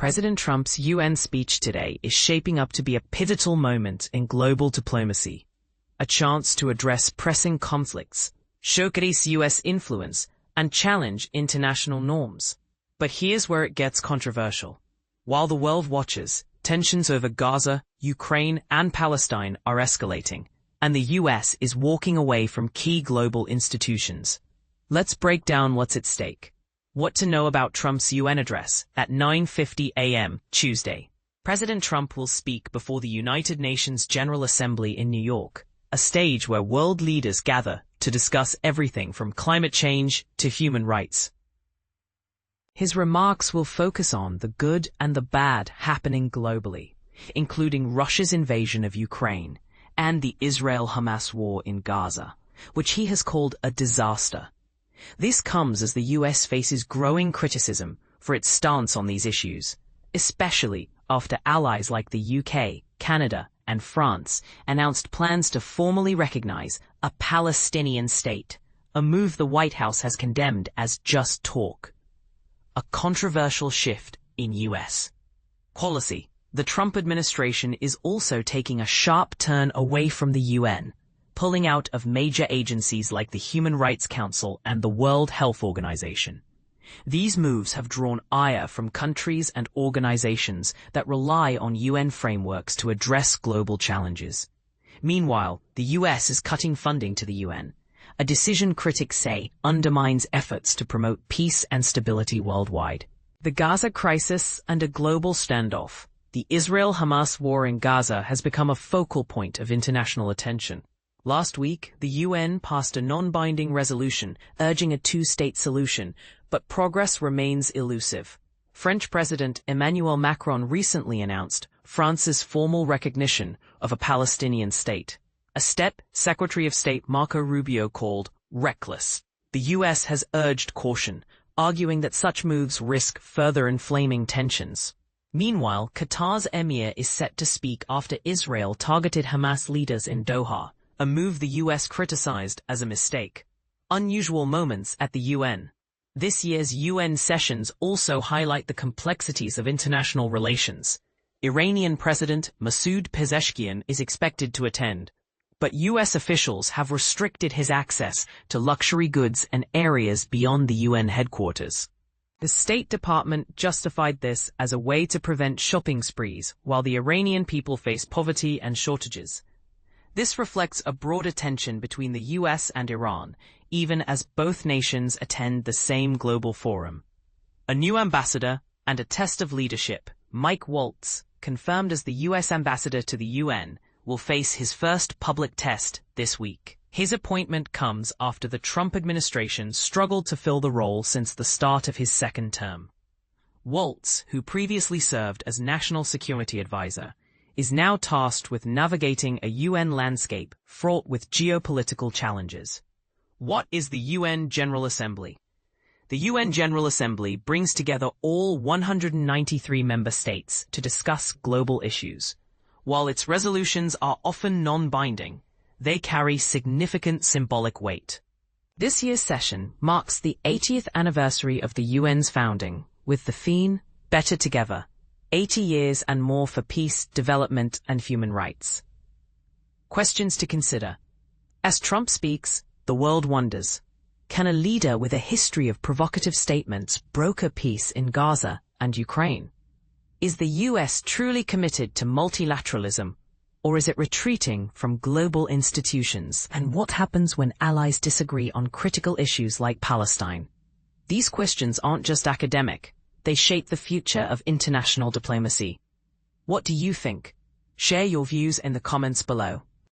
President Trump's UN speech today is shaping up to be a pivotal moment in global diplomacy, a chance to address pressing conflicts, showcase U.S. influence, and challenge international norms. But here's where it gets controversial. While the world watches, tensions over Gaza, Ukraine, and Palestine are escalating, and the U.S. is walking away from key global institutions. Let's break down what's at stake. What to know about Trump's UN address at 9:50 a.m. Tuesday. President Trump will speak before the United Nations General Assembly in New York, a stage where world leaders gather to discuss everything from climate change to human rights. His remarks will focus on the good and the bad happening globally, including Russia's invasion of Ukraine and the Israel-Hamas war in Gaza, which he has called a disaster. This comes as the U.S. faces growing criticism for its stance on these issues, especially after allies like the UK, Canada, and France announced plans to formally recognize a Palestinian state, a move the White House has condemned as just talk. A controversial shift in U.S. policy. The Trump administration is also taking a sharp turn away from the UN, pulling out of major agencies like the Human Rights Council and the World Health Organization. These moves have drawn ire from countries and organizations that rely on UN frameworks to address global challenges. Meanwhile, the U.S. is cutting funding to the UN, a decision critics say undermines efforts to promote peace and stability worldwide. The Gaza crisis and a global standoff. The Israel-Hamas war in Gaza has become a focal point of international attention. Last week, the UN passed a non-binding resolution urging a two-state solution, but progress remains elusive. French President Emmanuel Macron recently announced France's formal recognition of a Palestinian state, a step Secretary of State Marco Rubio called reckless. The U.S. has urged caution, arguing that such moves risk further inflaming tensions. Meanwhile, Qatar's emir is set to speak after Israel targeted Hamas leaders in Doha, a move the U.S. criticized as a mistake. Unusual moments at the UN. This year's UN sessions also highlight the complexities of international relations. Iranian President Masoud Pezeshkian is expected to attend, but U.S. officials have restricted his access to luxury goods and areas beyond the UN headquarters. The State Department justified this as a way to prevent shopping sprees while the Iranian people face poverty and shortages. This reflects a broader tension between the U.S. and Iran, even as both nations attend the same global forum. A new ambassador and a test of leadership, Mike Waltz, confirmed as the U.S. ambassador to the UN, will face his first public test this week. His appointment comes after the Trump administration struggled to fill the role since the start of his second term. Waltz, who previously served as National Security Advisor, is now tasked with navigating a UN landscape fraught with geopolitical challenges. What is the UN General Assembly? The UN General Assembly brings together all 193 member states to discuss global issues. While its resolutions are often non-binding, they carry significant symbolic weight. This year's session marks the 80th anniversary of the UN's founding, with the theme, Better Together, 80 years and more for peace, development, and human rights. Questions to consider. As Trump speaks, the world wonders, can a leader with a history of provocative statements broker peace in Gaza and Ukraine? Is the U.S. truly committed to multilateralism, or is it retreating from global institutions? And what happens when allies disagree on critical issues like Palestine? These questions aren't just academic. They shape the future of international diplomacy. What do you think? Share your views in the comments below.